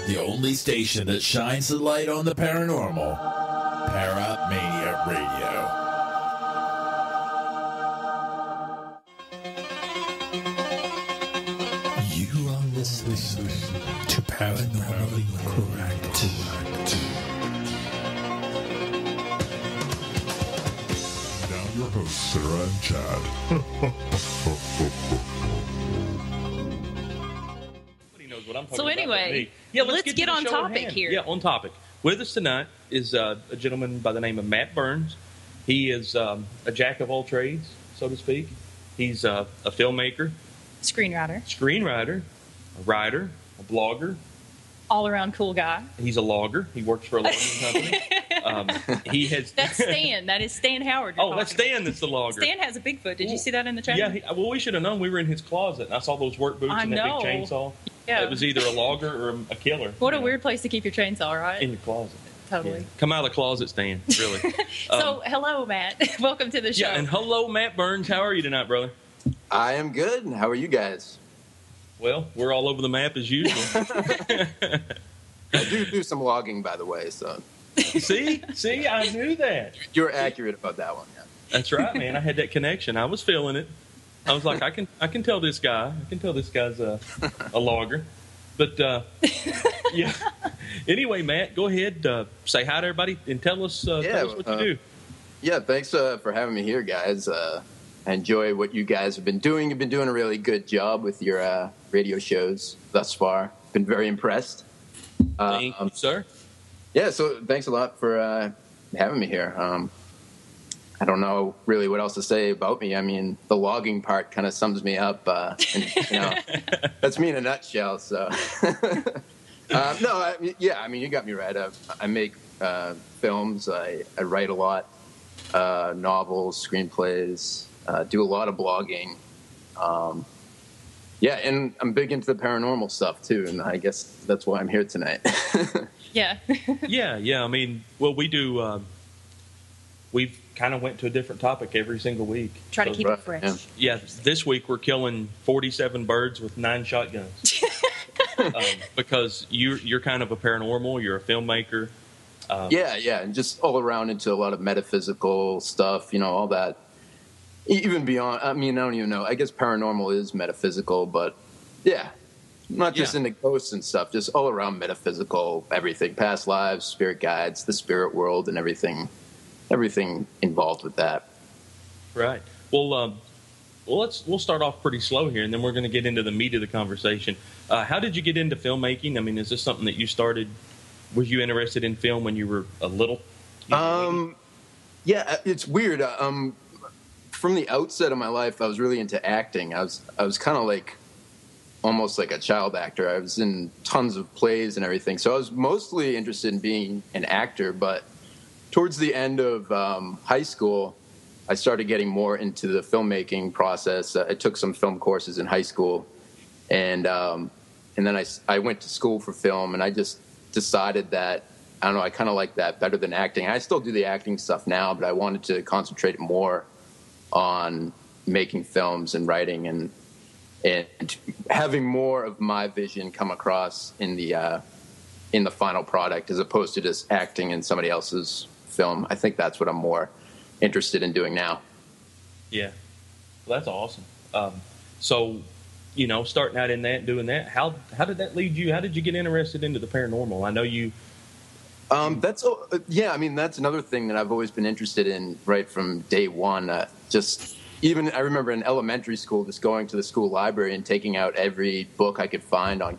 The only station that shines the light on the paranormal. Paramania Radio. You are listening to Paranormally Correct. Now your hosts, Sara and Chad. So anyway, let's get on topic here. Yeah, on topic. With us tonight is a gentleman by the name of Matt Burns. He is a jack of all trades, so to speak. He's a filmmaker, Screenwriter, a writer, a blogger. All-around cool guy. He's a logger. He works for a logging company. He has. That's Stan. That is Stan Howard. Oh, that's Stan. That's the logger. Stan has a Bigfoot. Did you see that in the chat? Yeah. Well, we should have known. We were in his closet, and I saw those work boots and that big chainsaw. Yeah. It was either a logger or a killer. What a weird place to keep your chainsaw, right? In your closet. Totally. Yeah. Come out of the closet, Stan. Really. So, hello, Matt. Welcome to the show. Yeah, and hello, Matt Burns. How are you tonight, brother? I am good. How are you guys? Well, we're all over the map as usual. I do some logging, by the way. So See, I knew that. You're accurate about that one. Yeah. That's right, man. I had that connection. I was feeling it. I was like, I can tell this guy. I can tell this guy's a logger. But yeah. Anyway, Matt, go ahead. Say hi to everybody and tell us what you do. Yeah, thanks for having me here, guys. I enjoy what you guys have been doing. You've been doing a really good job with your radio shows thus far. Been very impressed. Thank you, sir. Yeah, so thanks a lot for having me here. I don't know really what else to say about me. I mean, the logging part kind of sums me up. And, that's me in a nutshell. So, you got me right. I make films. I write a lot, novels, screenplays. Do a lot of blogging. And I'm big into the paranormal stuff too, and I guess that's why I'm here tonight. Yeah. Yeah. I mean, well, we do. We've kind of went to a different topic every single week. Try to keep it fresh. Yeah. This week we're killing 47 birds with 9 shotguns. Because you're kind of a paranormal. You're a filmmaker. And just all around into a lot of metaphysical stuff. All that. Even beyond, I mean, I don't even know. I guess paranormal is metaphysical, but yeah, not just into ghosts and stuff, just all around metaphysical, everything, past lives, spirit guides, the spirit world, and everything involved with that. Right. Well, we'll start off pretty slow here, and then we're going to get into the meat of the conversation. How did you get into filmmaking? I mean, is this something that you started? Was you interested in film when you were a little? Yeah, it's weird. From the outset of my life, I was really into acting. I was kind of like almost like a child actor. I was in tons of plays and everything. So I was mostly interested in being an actor. But towards the end of high school, I started getting more into the filmmaking process. I took some film courses in high school, and then I went to school for film, and I just decided that, I don't know, I kind of like that better than acting. I still do the acting stuff now, but I wanted to concentrate more on making films and writing and having more of my vision come across in the final product as opposed to just acting in somebody else's film. I think that's what I'm more interested in doing now. Yeah. Well, that's awesome. So, starting out in that and doing that, how did that lead you? How did you get interested into the paranormal? I know you... That's another thing that I've always been interested in right from day one. I remember in elementary school, just going to the school library and taking out every book I could find on,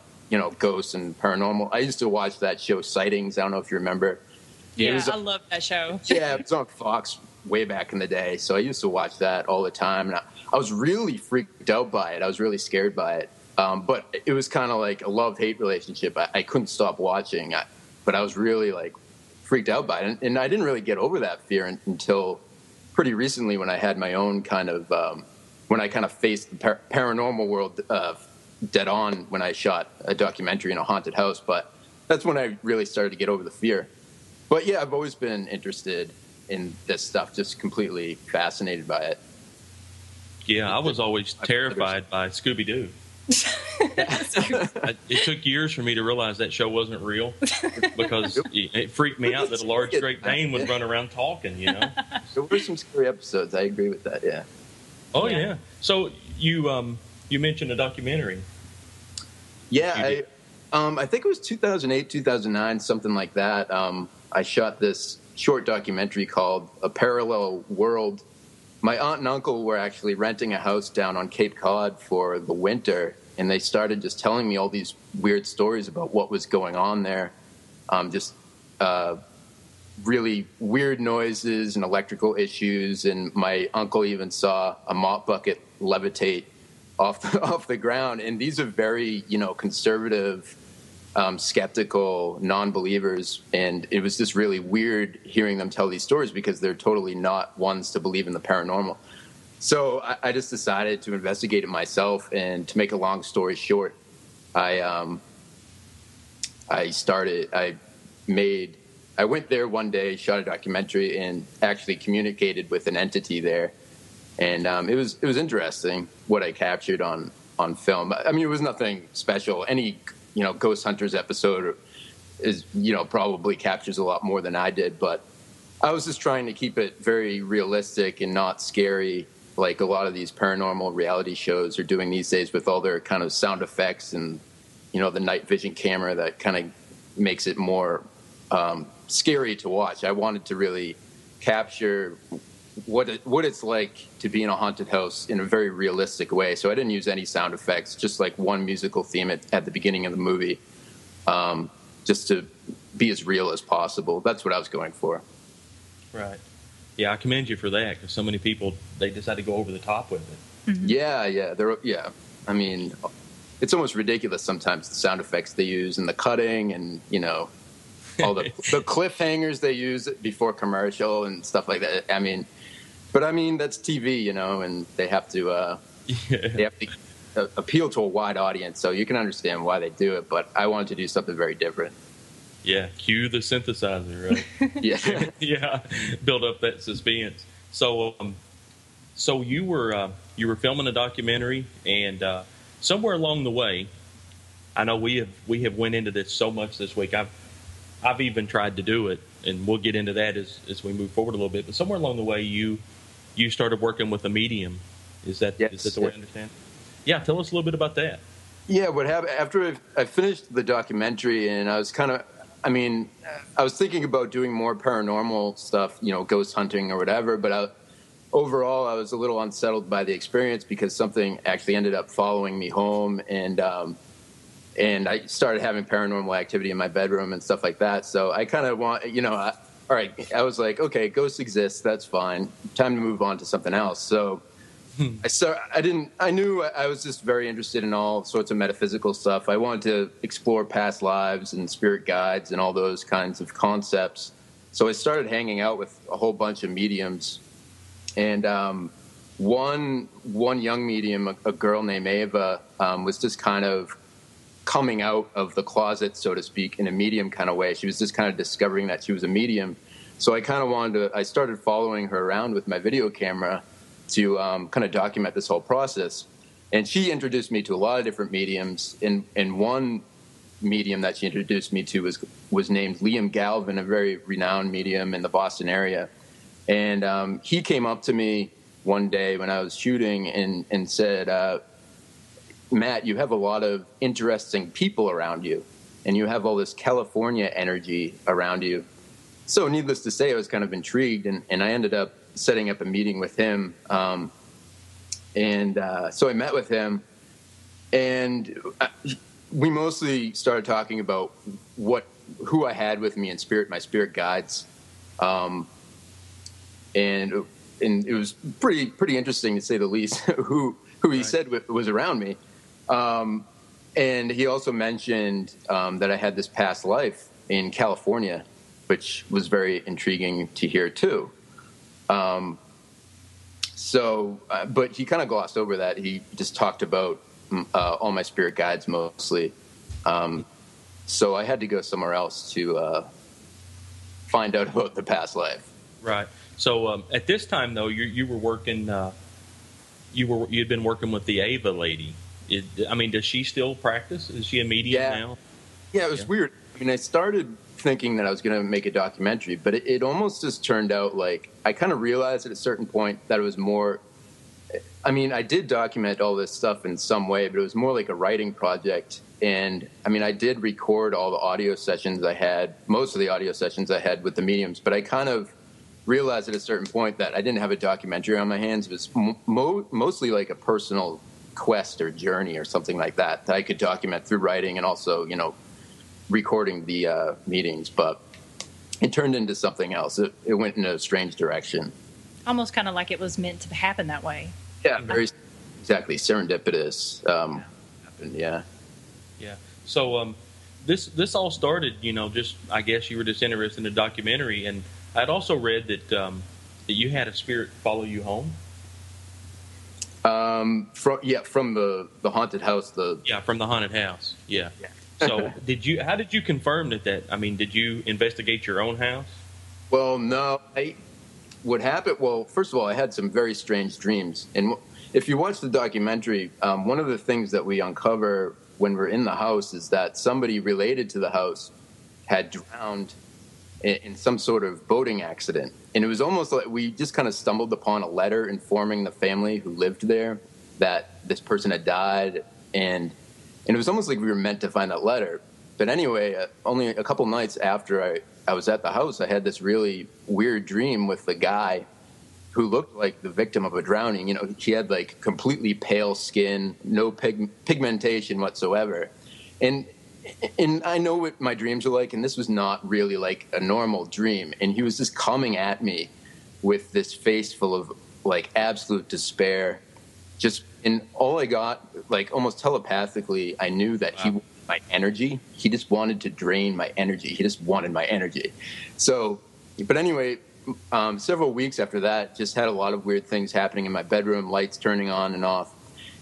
ghosts and paranormal. I used to watch that show Sightings. I don't know if you remember. Yeah, I love that show. Yeah, it was on Fox way back in the day. So I used to watch that all the time. And I was really freaked out by it. I was really scared by it. But it was kind of like a love-hate relationship. I couldn't stop watching. But I was really freaked out by it. And I didn't really get over that fear until pretty recently when I had my own kind of, when I kind of faced the paranormal world dead on when I shot a documentary in a haunted house. But that's when I really started to get over the fear. But yeah, I've always been interested in this stuff, just completely fascinated by it. Yeah, I was always terrified by Scooby-Doo. It took years for me to realize that show wasn't real because it freaked me out that a large Great Dane would run around talking, you know. There were some scary episodes. I agree with that, yeah. Oh, yeah. So you mentioned a documentary. Yeah, I think it was 2008, 2009, something like that. I shot this short documentary called A Parallel World. My aunt and uncle were actually renting a house down on Cape Cod for the winter, and they started just telling me all these weird stories about what was going on there. Really weird noises and electrical issues, and my uncle even saw a mop bucket levitate off the ground. And these are very, conservative, skeptical non-believers, and it was just really weird hearing them tell these stories because they're totally not ones to believe in the paranormal. So I just decided to investigate it myself, and to make a long story short, I went there one day, shot a documentary, and actually communicated with an entity there, and it was interesting what I captured on film. I mean, it was nothing special. Any Ghost Hunters episode is, probably captures a lot more than I did, but I was just trying to keep it very realistic and not scary, like a lot of these paranormal reality shows are doing these days with all their kind of sound effects and, the night vision camera that kind of makes it more scary to watch. I wanted to really capture what it's like to be in a haunted house in a very realistic way. So I didn't use any sound effects, just like one musical theme at the beginning of the movie, just to be as real as possible. That's what I was going for. Right. Yeah, I commend you for that, because so many people, they decide to go over the top with it. Mm-hmm. Yeah. I mean, it's almost ridiculous sometimes, the sound effects they use and the cutting and, all the cliffhangers they use before commercial and stuff like that. I mean, that's TV, and they have to appeal to a wide audience, so you can understand why they do it. But I wanted to do something very different. Yeah, cue the synthesizer, right? Yeah, yeah, build up that suspense. So you were filming a documentary, and somewhere along the way, I know we have went into this so much this week. I've even tried to do it, and we'll get into that as we move forward a little bit. But somewhere along the way, you started working with a medium. Is that the way I understand? Yeah, tell us a little bit about that. Yeah, what happened after I finished the documentary, and I was I was thinking about doing more paranormal stuff, ghost hunting or whatever. But overall, I was a little unsettled by the experience because something actually ended up following me home, and I started having paranormal activity in my bedroom and stuff like that. So I kind of want, all right, I was like, okay, ghosts exist. That's fine. Time to move on to something else. So I knew I was just very interested in all sorts of metaphysical stuff. I wanted to explore past lives and spirit guides and all those kinds of concepts. So I started hanging out with a whole bunch of mediums. And one young medium, a girl named Ava, was just kind of coming out of the closet, so to speak, in a medium kind of way. She was just kind of discovering that she was a medium. So I started following her around with my video camera to kind of document this whole process. And she introduced me to a lot of different mediums. And one medium that she introduced me to was named Liam Galvin, a very renowned medium in the Boston area. And he came up to me one day when I was shooting and said, Matt, you have a lot of interesting people around you, and you have all this California energy around you. So needless to say, I was kind of intrigued, and I ended up setting up a meeting with him. So I met with him, and we mostly started talking about who I had with me in spirit, my spirit guides. And it was pretty interesting, to say the least, who he said was around me. And he also mentioned that I had this past life in California, which was very intriguing to hear too. But he kind of glossed over that. He just talked about all my spirit guides mostly. So I had to go somewhere else to find out about the past life. Right. So at this time, though, you were working. You had been working with the Ava lady. Does she still practice? Is she a medium now? Yeah, it was weird. I mean, I started thinking that I was going to make a documentary, but it almost just turned out like I kind of realized at a certain point that it was more. I mean, I did document all this stuff in some way, but it was more like a writing project. And I mean, I did record all the audio sessions I had, most of the audio sessions I had with the mediums, but I kind of realized at a certain point that I didn't have a documentary on my hands. It was mostly like a personal quest or journey or something like that I could document through writing and also, recording the meetings. But it turned into something else. It went in a strange direction. Almost kind of like it was meant to happen that way. Yeah, very exactly serendipitous. Happened, yeah. Yeah. So this all started, just I guess you were just interested in the documentary, and I'd also read that you had a spirit follow you home. From the haunted house. From the haunted house. Yeah. So how did you confirm that? I mean, did you investigate your own house? Well, no. What happened? Well, first of all, I had some very strange dreams, and if you watch the documentary, one of the things that we uncover when we're in the house is that somebody related to the house had drowned in some sort of boating accident. And it was almost like we just kind of stumbled upon a letter informing the family who lived there that this person had died. And it was almost like we were meant to find that letter. But anyway, only a couple nights after I was at the house, I had this really weird dream with the guy who looked like the victim of a drowning. He had like completely pale skin, no pigmentation whatsoever. And I know what my dreams are like, and this was not really like a normal dream. And he was just coming at me with this face full of like absolute despair. And all I got, like almost telepathically, I knew that he wanted my energy. He just wanted to drain my energy. He just wanted my energy. So, but anyway, several weeks after that, just had a lot of weird things happening in my bedroom, lights turning on and off.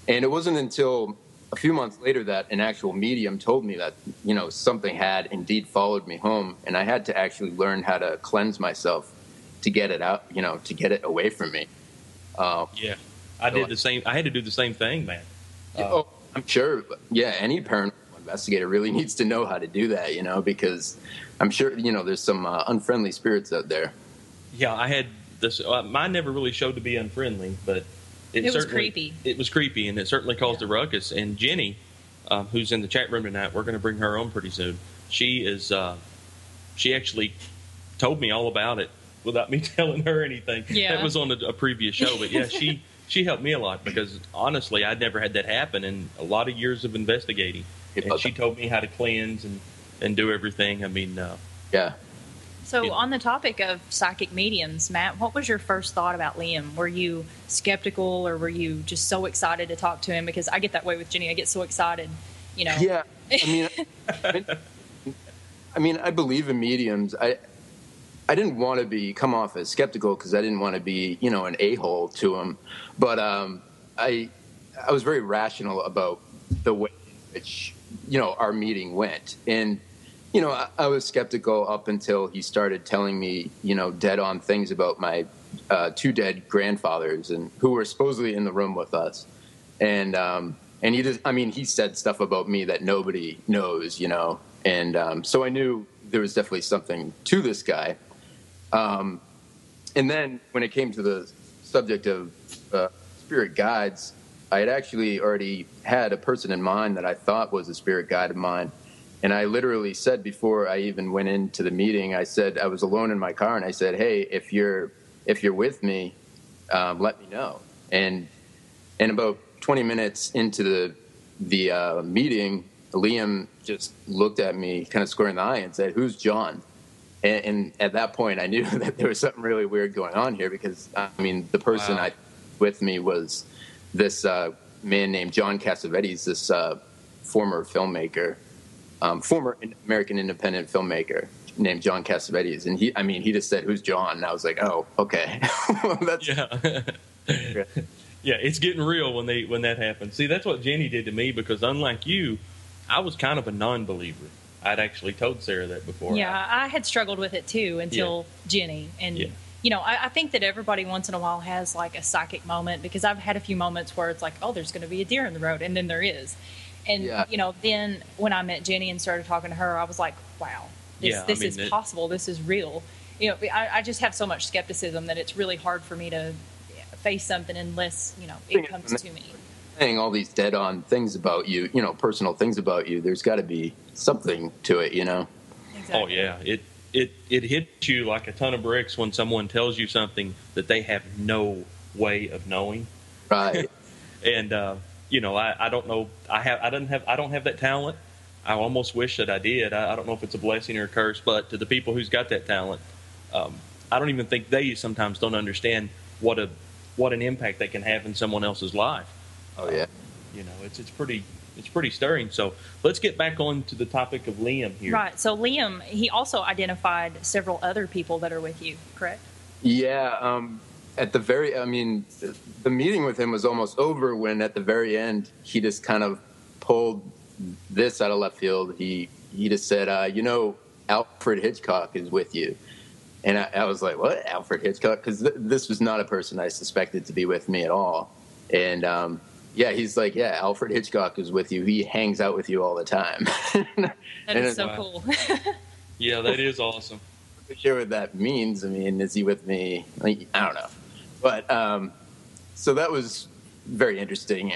And it wasn't until a few months later that an actual medium told me that, something had indeed followed me home, and I had to actually learn how to cleanse myself to get it out, to get it away from me. I did the same. I had to do the same thing, man. I'm sure. Yeah, any paranormal investigator really needs to know how to do that, because I'm sure, there's some unfriendly spirits out there. Yeah, I had this. Mine never really showed to be unfriendly, but it was creepy. It was creepy, and it certainly caused a ruckus. And Jenny, who's in the chat room tonight, we're going to bring her on pretty soon. She actually told me all about it without me telling her anything. Yeah. That was on a previous show, but yeah, she helped me a lot because honestly, I'd never had that happen in a lot of years of investigating. And she told me how to cleanse and do everything. I mean, yeah. So on the topic of psychic mediums, Matt, what was your first thought about Liam? Were you skeptical, or were you just so excited to talk to him? Because I get that way with Jenny. I get so excited, Yeah. I mean, I believe in mediums. I didn't want to come off as skeptical because I didn't want to be, an a-hole to him. But I was very rational about the way in which, our meeting went. And I was skeptical up until he started telling me, dead-on things about my two dead grandfathers and who were supposedly in the room with us. And he just, he said stuff about me that nobody knows, And so I knew there was definitely something to this guy. And then when it came to the subject of spirit guides, I had actually already had a person in mind that I thought was a spirit guide of mine. And I literally said before I even went into the meeting, I said I was alone in my car, and I said, "Hey, if you're with me, let me know." And about 20 minutes into the meeting, Liam just looked at me, kind of square in the eye, and said, "Who's John?" And at that point, I knew that there was something really weird going on here because the person I with me was this man named John Cassavetes, this former filmmaker. Former American independent filmmaker named John Cassavetes, and he just said, "Who's John?" And I was like, "Oh, okay." Yeah, it's getting real when that happens. See, that's what Jenny did to me because unlike you, I was kind of a non-believer. I'd actually told Sara that before. Yeah, I had struggled with it too until Jenny, and I think that everybody once in a while has like a psychic moment, because I've had a few moments where it's like, oh, there's going to be a deer in the road, and then there is. And, then when I met Jenny and started talking to her, I was like, wow, this is possible. This is real. I just have so much skepticism that it's really hard for me to face something unless, it comes to me. Saying all these dead-on things about you, personal things about you, there's got to be something to it, Exactly. Oh, yeah. It hits you like a ton of bricks when someone tells you something that they have no way of knowing. Right. And, I don't know. I don't have that talent. I almost wish that I did. I don't know if it's a blessing or a curse, but to the people who's got that talent, I don't even think they sometimes don't understand what an impact they can have in someone else's life. Oh yeah. It's pretty stirring. So let's get back on to the topic of Liam here. Right. So Liam, he also identified several other people that are with you, correct? Yeah. At the the meeting with him was almost over when at the very end, he just kind of pulled this out of left field. He just said, Alfred Hitchcock is with you. And I was like, what? Alfred Hitchcock? Because this was not a person I suspected to be with me at all. And, he's like, Alfred Hitchcock is with you. He hangs out with you all the time. That is so cool. Yeah, that is awesome. I'm not sure what that means. I mean, is he with me? I don't know. But so that was very interesting.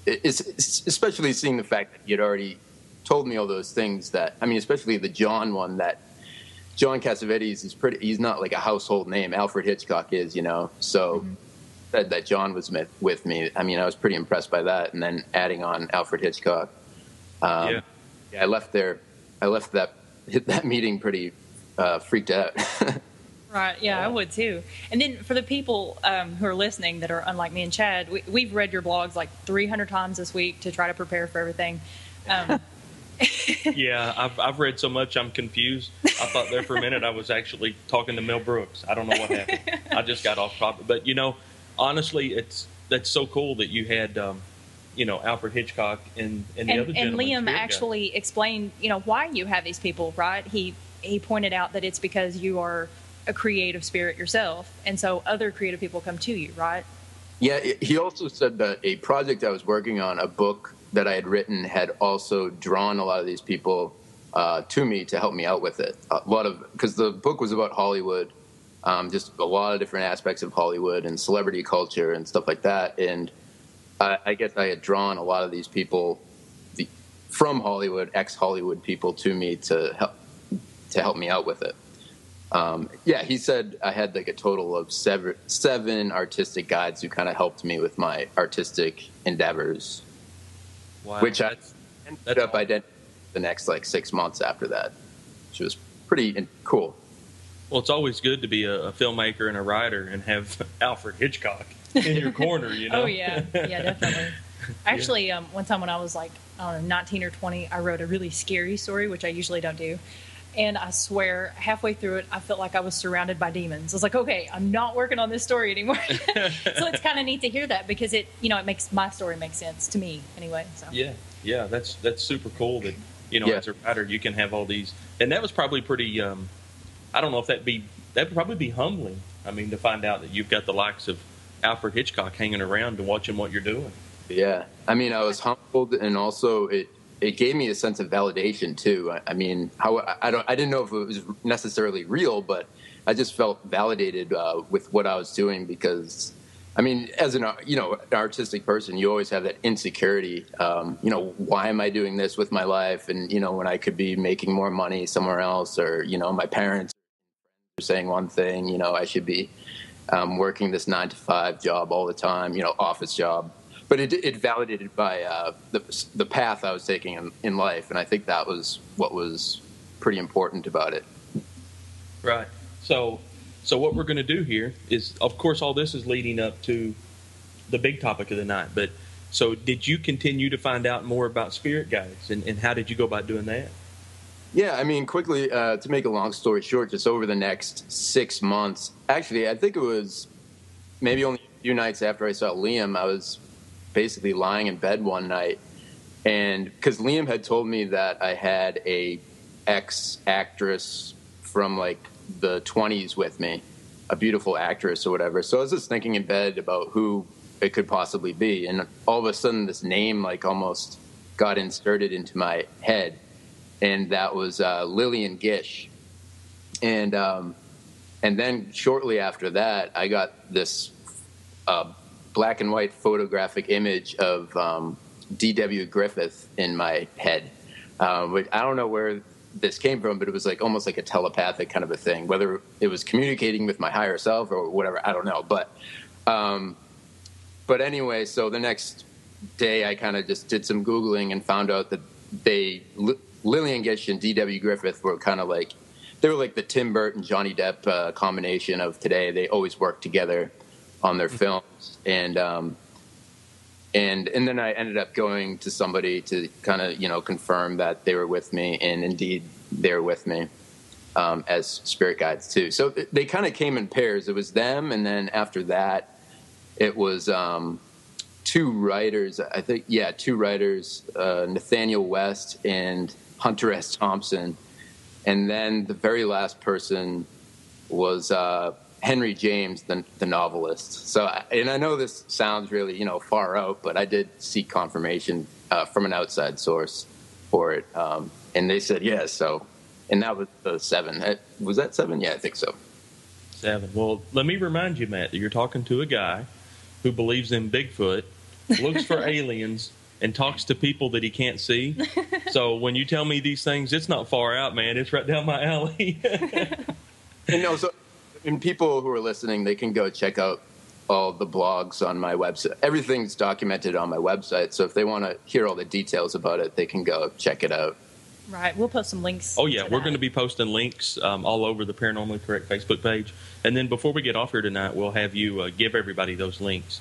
It's especially seeing the fact that he had already told me all those things especially the John one, that John Cassavetes he's not like a household name. Alfred Hitchcock is, so said that John was with me. I mean, I was pretty impressed by that. And then adding on Alfred Hitchcock. I left that meeting pretty freaked out. Right. Yeah, I would too. And then for the people who are listening that are unlike me and Chad, we've read your blogs like 300 times this week to try to prepare for everything. Yeah, I've read so much I'm confused. I thought there for a minute I was actually talking to Mel Brooks. I don't know what happened. I just got off topic. But, honestly, that's so cool that you had, Alfred Hitchcock and the other gentleman. And Liam actually explained, why you have these people, right? He pointed out that it's because you are a creative spirit yourself, and so other creative people come to you, right? Yeah, he also said that a project I was working on, a book that I had written, had also drawn a lot of these people to me to help me out with it. Because the book was about Hollywood, just a lot of different aspects of Hollywood and celebrity culture and stuff like that. And I guess I had drawn a lot of these people from Hollywood, ex-Hollywood people, to me to help me out with it. He said I had like a total of seven artistic guides who kind of helped me with my artistic endeavors. Wow, which I ended up identifying the next 6 months after that, which was pretty cool. Well, it's always good to be a filmmaker and a writer and have Alfred Hitchcock in your corner, Oh, yeah. Yeah, definitely. Actually, one time when I was 19 or 20, I wrote a really scary story, which I usually don't do. And I swear, halfway through it, I felt like I was surrounded by demons. I was like, okay, I'm not working on this story anymore. So it's kind of neat to hear that, because it makes my story make sense to me anyway. So. Yeah, that's super cool that, as a writer, you can have all these. And that was probably pretty, I don't know if that would probably be humbling. I mean, to find out that you've got the likes of Alfred Hitchcock hanging around and watching what you're doing. Yeah. I mean, I was humbled, and also it gave me a sense of validation too. I mean, I didn't know if it was necessarily real, but I just felt validated with what I was doing, because, I mean, as an artistic person, you always have that insecurity. Why am I doing this with my life? And when I could be making more money somewhere else, or my parents are saying one thing, I should be working this 9-to-5 job all the time, office job. But it validated by the path I was taking in life, and I think that was what was pretty important about it. Right. So what we're going to do here is, of course, all this is leading up to the big topic of the night. But so did you continue to find out more about spirit guides, and how did you go about doing that? Yeah, I mean, quickly, to make a long story short, just over the next 6 months, actually, I think it was maybe only a few nights after I saw Liam, I was basically lying in bed one night, and because Liam had told me that I had a ex-actress from the 20s with me, a beautiful actress or whatever. So I was just thinking in bed about who it could possibly be, and all of a sudden this name like almost got inserted into my head, and that was Lillian Gish. And then shortly after that, I got this black and white photographic image of D.W. Griffith in my head. But I don't know where this came from, but it was like almost like a telepathic kind of a thing, whether it was communicating with my higher self or whatever, I don't know. But anyway, so the next day I kind of just did some Googling and found out that Lillian Gish and D.W. Griffith were kind of like, they were like the Tim Burton, Johnny Depp combination of today. They always worked together on their films. And then I ended up going to somebody to kind of, confirm that they were with me, and indeed they were with me as spirit guides too. So they kind of came in pairs. It was them, and then after that, it was two writers. I think, two writers, Nathaniel West and Hunter S. Thompson, and then the very last person was Henry James, the novelist. So, and I know this sounds really, far out, but I did seek confirmation from an outside source for it, and they said yes. So, and that was the 7. Was that 7? Yeah, I think so. 7. Well, let me remind you, Matt, that you're talking to a guy who believes in Bigfoot, looks for aliens, and talks to people that he can't see. So when you tell me these things, it's not far out, man. It's right down my alley. And people who are listening, they can go check out all the blogs on my website. Everything's documented on my website. So if they want to hear all the details about it, they can go check it out. Right. We'll post some links. Oh, yeah. We're going to be posting links all over the Paranormally Correct Facebook page. And then before we get off here tonight, we'll have you give everybody those links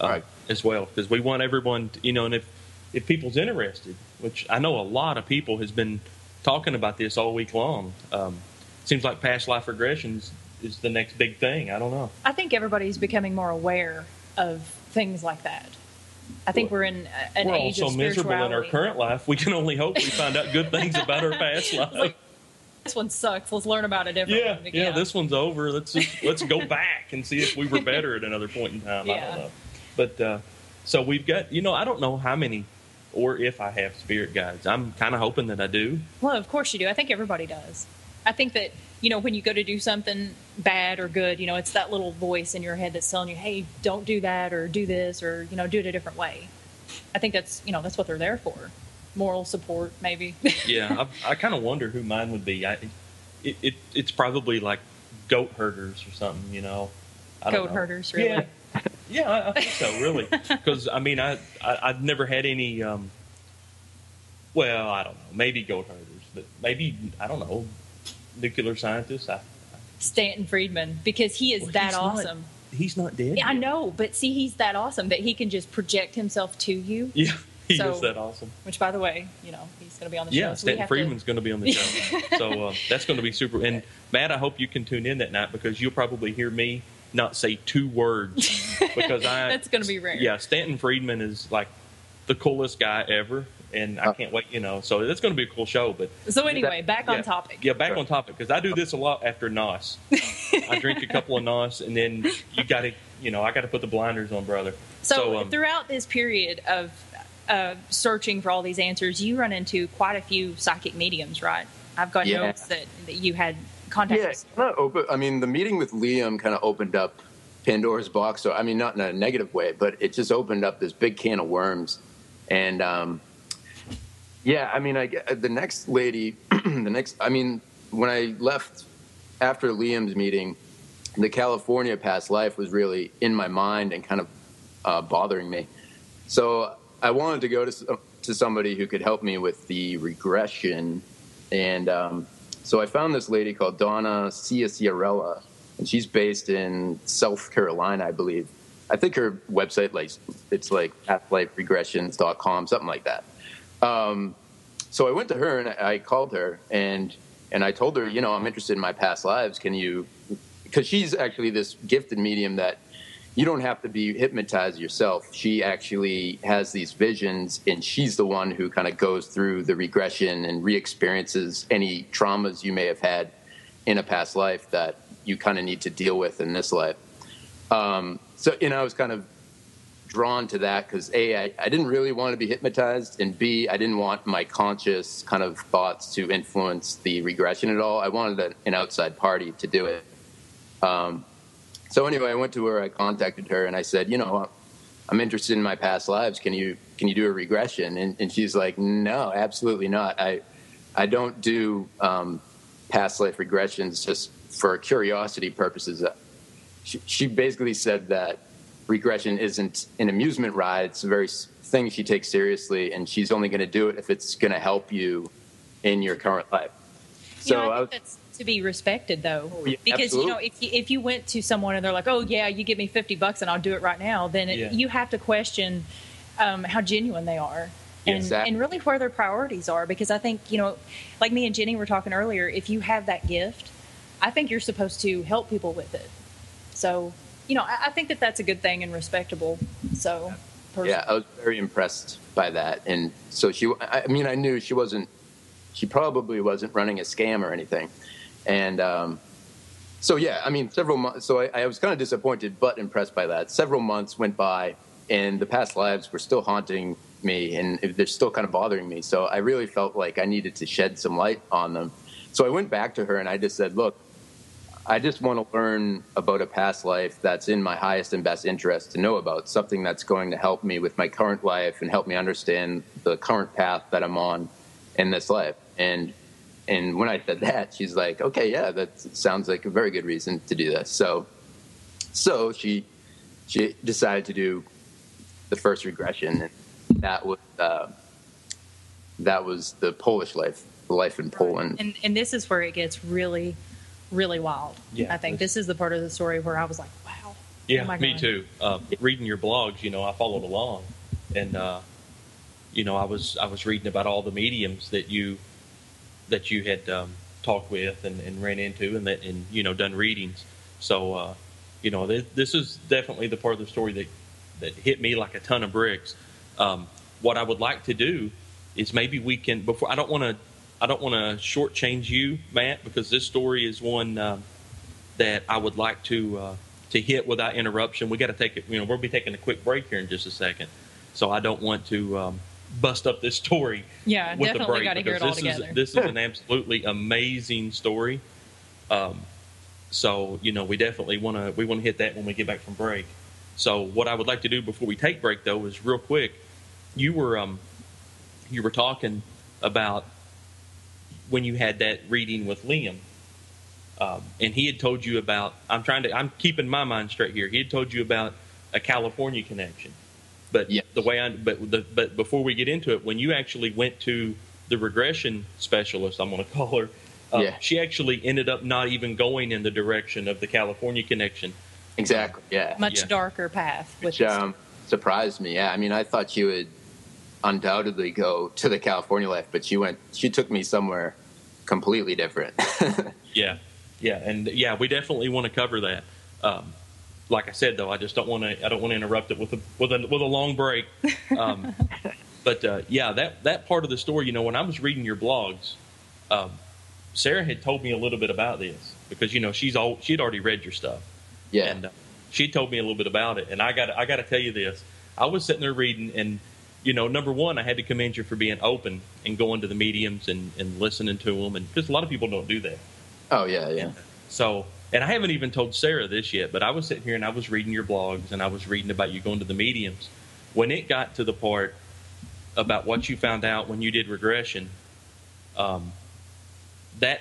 right. as well. Because we want everyone, and if people's interested, which I know a lot of people has been talking about this all week long. Seems like past life regressions is the next big thing. I don't know. I think everybody's becoming more aware of things like that. I think we're in an age of spirituality. We're all so miserable in our current life. We can only hope we find out good things about our past life. Like, this one sucks. Let's learn about a different one. Yeah, this one's over. Let's go back and see if we were better at another point in time. I don't know. But so we've got, I don't know how many or if I have spirit guides. I'm kind of hoping that I do. Well, of course you do. I think everybody does. I think that, when you go to do something bad or good, it's that little voice in your head that's telling you, hey, don't do that or do this or, do it a different way. I think that's, that's what they're there for. Moral support, maybe. Yeah, I kind of wonder who mine would be. It's probably like goat herders or something, I don't know. Herders, really? Yeah, I think so, really. Because, I've never had any, I don't know, maybe goat herders, but maybe, I don't know, nuclear scientist. Stanton Friedman, because he is that awesome. He's not dead. Yeah, I know, but see, he's that awesome that he can just project himself to you. Yeah, he is that awesome. Which, by the way, he's going to be on the show. Yeah, Stanton Friedman's going to be on the show. So that's going to be super. And, Matt, I hope you can tune in that night because you'll probably hear me not say 2 words. Because that's going to be rare. Yeah, Stanton Friedman is like the coolest guy ever. And I can't wait, so that's going to be a cool show. But so anyway, back on topic. Yeah, back on topic, because I do this a lot after NOS. I drink a couple of NOS, and then you got to, I got to put the blinders on, brother. So throughout this period of searching for all these answers, you run into quite a few psychic mediums, right? I've got notes that you had contact. Yeah, the meeting with Liam kind of opened up Pandora's box. So, not in a negative way, but it just opened up this big can of worms. And, the next lady, when I left after Liam's meeting, the California past life was really in my mind and kind of bothering me. So I wanted to go to somebody who could help me with the regression. And so I found this lady called Donna Ciaciarella, and she's based in South Carolina, I believe. I think her website, it's like pastliferegressions.com, something like that. So I went to her and I called her and I told her, I'm interested in my past lives. Because she's actually this gifted medium that you don't have to be hypnotized yourself. She actually has these visions, and she's the one who kind of goes through the regression and re-experiences any traumas you may have had in a past life that you kind of need to deal with in this life. So, I was kind of drawn to that because A, I didn't really want to be hypnotized, and B, I didn't want my conscious kind of thoughts to influence the regression at all. I wanted an outside party to do it. So anyway, I went to her, I contacted her, and I said, I'm interested in my past lives. Can you do a regression? And she's like, no, absolutely not. I don't do past life regressions just for curiosity purposes. She basically said that regression isn't an amusement ride. It's a very thing she takes seriously, and she's only going to do it if it's going to help you in your current life. So I think that's to be respected, though, because absolutely. If you went to someone and they're like, "Oh yeah, you give me $50 and I'll do it right now," then you have to question how genuine they are. And really where their priorities are, because I think, like me and Jenny were talking earlier, if you have that gift, I think you're supposed to help people with it. So, I think that that's a good thing and respectable. So, personally. Yeah, I was very impressed by that. And so I knew she probably wasn't running a scam or anything. And several months, so I was kind of disappointed but impressed by that. Several months went by, and the past lives were still haunting me, and they're still kind of bothering me. So I really felt like I needed to shed some light on them. So I went back to her and I just said, look, I just want to learn about a past life that's in my highest and best interest to know about, something that's going to help me with my current life and help me understand the current path that I'm on in this life. And when I said that, she's like, okay, yeah, that sounds like a very good reason to do this. So she decided to do the first regression, and that was the Polish life, the life in Poland. And this is where it gets really, really wild. Yeah, I think this is the part of the story where I was like, wow. Yeah, me too. Reading your blogs, I followed along, and I was reading about all the mediums that you had talked with and ran into and done readings. So this is definitely the part of the story that hit me like a ton of bricks. What I would like to do is maybe we can, before, I don't want to shortchange you, Matt, because this story is one that I would like to hit without interruption. We got to take it. We'll be taking a quick break here in just a second, so I don't want to bust up this story. Yeah, with definitely got to hear it all together. This is an absolutely amazing story. So we definitely want to hit that when we get back from break. So what I would like to do before we take break, though, is real quick. You were talking about when you had that reading with Liam, and he had told you about. I'm keeping my mind straight here. He had told you about a California connection, but yes. But before we get into it, when you actually went to the regression specialist, I'm going to call her. She actually ended up not even going in the direction of the California connection. Exactly. Yeah. Much darker path. Which surprised me. Yeah. I mean, I thought she would undoubtedly go to the California life, but she took me somewhere completely different. Yeah. And we definitely want to cover that. Like I said, though, I don't want to interrupt it with a long break. But that part of the story, when I was reading your blogs, Sara had told me a little bit about this because, she'd already read your stuff. Yeah. And she told me a little bit about it. And I got to tell you this. I was sitting there reading, and, number one, I had to commend you for being open and going to the mediums and listening to them. And because a lot of people don't do that. Oh, yeah. And I haven't even told Sara this yet, but I was sitting here and I was reading your blogs and I was reading about you going to the mediums. When it got to the part about what you found out when you did regression, that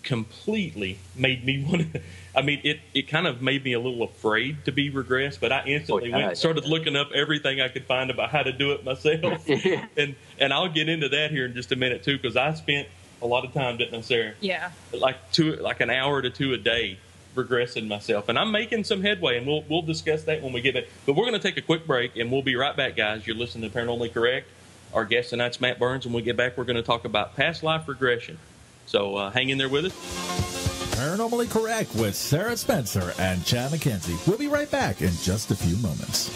completely made me want to. I mean, it kind of made me a little afraid to be regressed, but I instantly went and started looking up everything I could find about how to do it myself. And I'll get into that here in just a minute too, because I spent a lot of time, didn't I, Sara? Yeah. Like an hour to two a day regressing myself, and I'm making some headway, and we'll discuss that when we get back. But we're going to take a quick break, and we'll be right back, guys. You're listening to Paranormally Correct. Our guest tonight's Matt Burns, and when we get back, we're going to talk about past life regression. So hang in there with us. Paranormally Correct with Sara Spencer and Chad Mckenzie. We'll be right back in just a few moments.